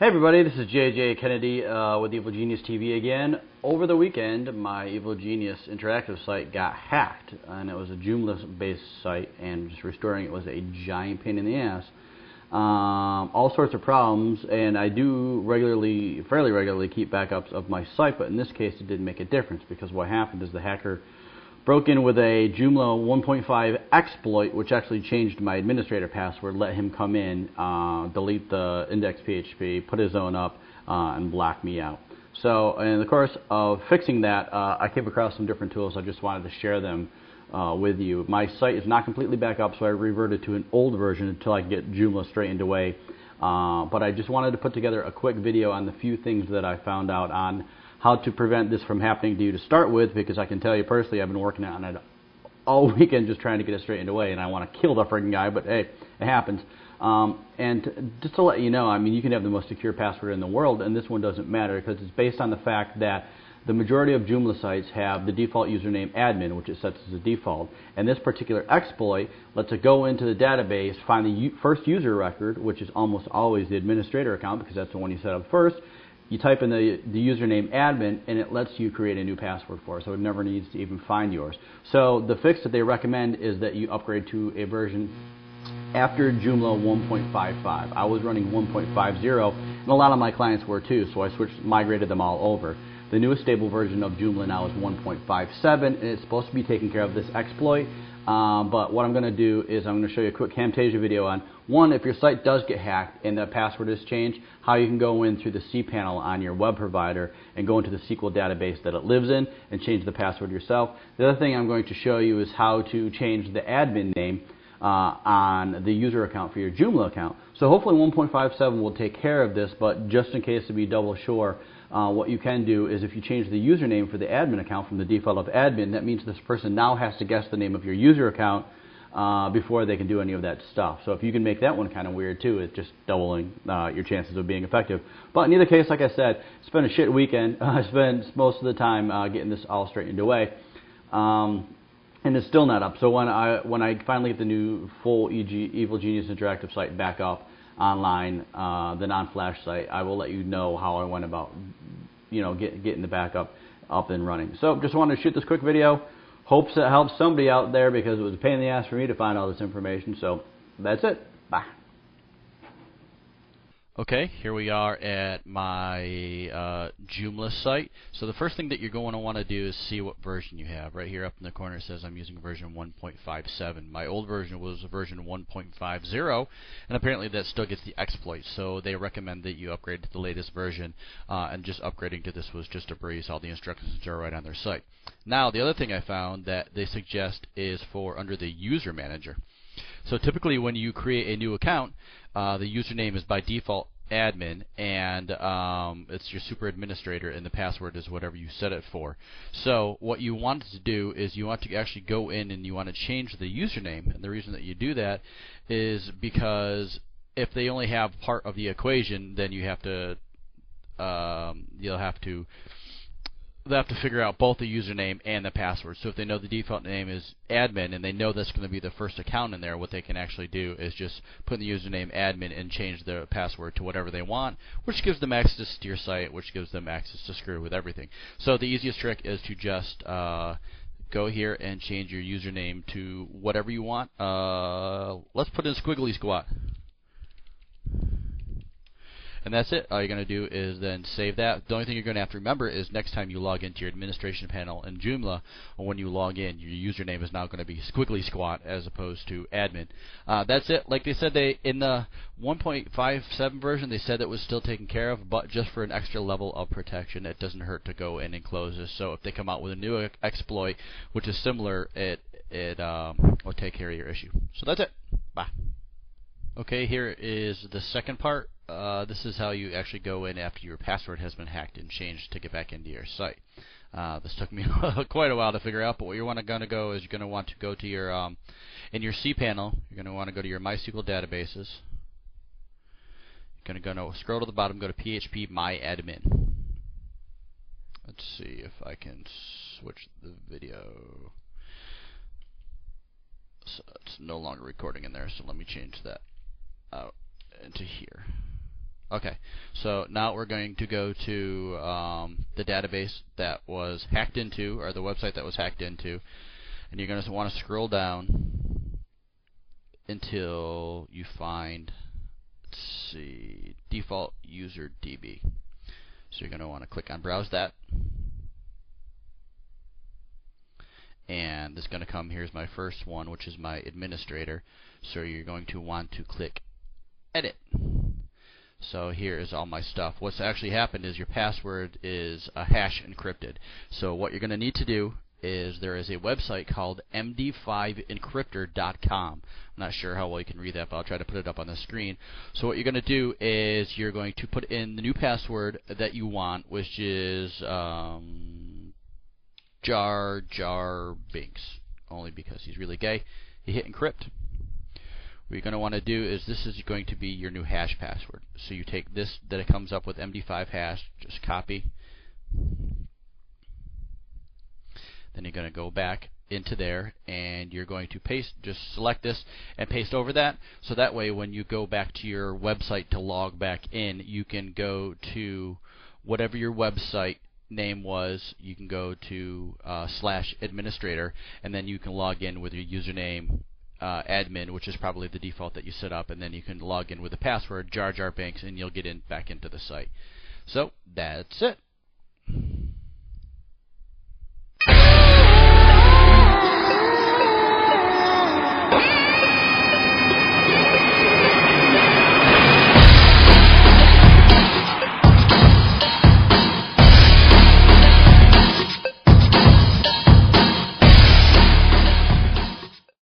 Hey everybody, this is JJ Kennedy with Evil Genius TV again. Over the weekend, my Evil Genius interactive site got hacked, and it was a Joomla-based site, and just restoring it was a giant pain in the ass. All sorts of problems, and I do fairly regularly keep backups of my site, but in this case it didn't make a difference because what happened is the hacker broke in with a Joomla 1.5 exploit, which actually changed my administrator password, let him come in, delete the index PHP, put his own up, and block me out. So in the course of fixing that, I came across some different tools. I just wanted to share them with you. My site is not completely back up, so I reverted to an old version until I can get Joomla straightened away. But I just wanted to put together a quick video on the few things that I found out on how to prevent this from happening to you to start with, because I can tell you personally, I've been working on it all weekend just trying to get it straightened away, and I want to kill the friggin' guy, but hey, it happens. And just to let you know, I mean, you can have the most secure password in the world, and this one doesn't matter because it's based on the fact that the majority of Joomla sites have the default username admin, which it sets as a default. And this particular exploit lets it go into the database, find the first user record, which is almost always the administrator account because that's the one you set up first. You type in the username admin, and it lets you create a new password for it, so it never needs to even find yours. So the fix that they recommend is that you upgrade to a version after Joomla 1.55. I was running 1.50, and a lot of my clients were too, so I migrated them all over. The newest stable version of Joomla now is 1.57, and it's supposed to be taking care of this exploit. But what I'm going to do is I'm going to show you a quick Camtasia video on, one, if your site does get hacked and the password is changed, how you can go in through the cPanel on your web provider and go into the SQL database that it lives in and change the password yourself. The other thing I'm going to show you is how to change the admin name on the user account for your Joomla account. So hopefully 1.57 will take care of this, but just in case to be double sure, what you can do is if you change the username for the admin account from the default of admin, that means this person now has to guess the name of your user account before they can do any of that stuff. So if you can make that one kind of weird too, it's just doubling your chances of being effective. But in either case, like I said, it's been a shit weekend. I spent most of the time getting this all straightened away. And it's still not up. So when I finally get the new full Evil Genius interactive site back up online, the non-flash site, I will let you know how I went about, getting the backup up and running. So just wanted to shoot this quick video. Hopes it helps somebody out there because it was a pain in the ass for me to find all this information. So that's it. Bye. Okay, here we are at my Joomla site. So the first thing that you're going to want to do is see what version you have. Right here up in the corner it says I'm using version 1.57. My old version was version 1.50, and apparently that still gets the exploit. So they recommend that you upgrade to the latest version, and just upgrading to this was just a breeze. All the instructions are right on their site. Now the other thing I found that they suggest is for under the user manager. So typically when you create a new account, the username is by default admin, and it's your super administrator, and the password is whatever you set it for. So what you want to do is you want to actually go in and you want to change the username, and the reason that you do that is because if they only have part of the equation, then you have to they'll have to figure out both the username and the password. So if they know the default name is admin and they know that's going to be the first account in there, what they can actually do is just put in the username admin and change the password to whatever they want, which gives them access to your site, which gives them access to screw with everything. So the easiest trick is to just go here and change your username to whatever you want. Let's put in squiggly squat. And that's it. All you're going to do is then save that. The only thing you're going to have to remember is next time you log into your administration panel in Joomla, or when you log in, your username is now going to be squiggly squat as opposed to admin. That's it. Like they said, in the 1.57 version, they said it was still taken care of, but just for an extra level of protection, it doesn't hurt to go in and close this. So if they come out with a new exploit, which is similar, it will take care of your issue. So that's it. Bye. Okay, here is the second part. This is how you actually go in after your password has been hacked and changed to get back into your site. This took me quite a while to figure out, but what you're going to go is you're going to want to go to your in your cPanel. You're going to want to go to your MySQL databases. You're going to scroll to the bottom, go to PHP MyAdmin. Let's see if I can switch the video. So it's no longer recording in there, so let me change that out into here. Okay, so now we're going to go to the database that was hacked into, or the website that was hacked into, and you're going to want to scroll down until you find, let's see, default user DB. So you're going to want to click on browse that, and it's going to come, here's my first one, which is my administrator. So you're going to want to click edit. So here is all my stuff. What's actually happened is your password is a hash encrypted. So what you're going to need to do is there is a website called md5encryptor.com. I'm not sure how well you can read that, but I'll try to put it up on the screen. So what you're going to do is you're going to put in the new password that you want, which is Jar Binks, only because he's really gay. You hit encrypt. What you're going to want to do is this is going to be your new hash password. So you take this that it comes up with MD5 hash, just copy. Then you're going to go back into there and you're going to paste, just select this and paste over that. So that way when you go back to your website to log back in, you can go to whatever your website name was. You can go to /administrator, and then you can log in with your username admin, which is probably the default that you set up, and then you can log in with the password Jar Binks, and you'll get in back into the site. So that's it.